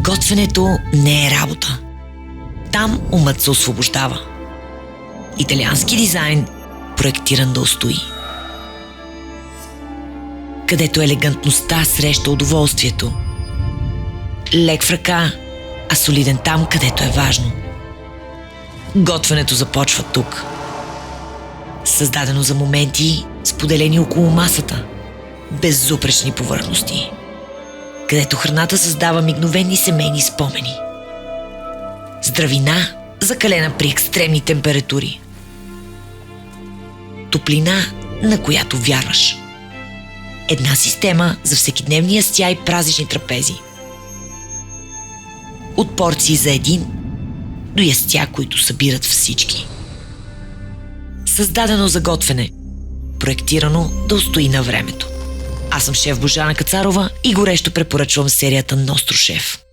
Готвенето не е работа. Там умът се освобождава. Италиански дизайн, проектиран да устои. Където елегантността среща удоволствието. Лек в ръка, а солиден там, където е важно. Готвенето започва тук. Създадено за моменти, споделени около масата. Безупречни повърхности. Където храната създава мигновени семейни спомени. Здравина, закалена при екстремни температури. Топлина, на която вярваш. Една система за всекидневни ястия и празнични трапези. От порции за един до ястия, които събират всички. Създадено за готвене, проектирано да устои на времето. Аз съм шеф Божана Кацарова и горещо препоръчвам серията Ностро Шеф.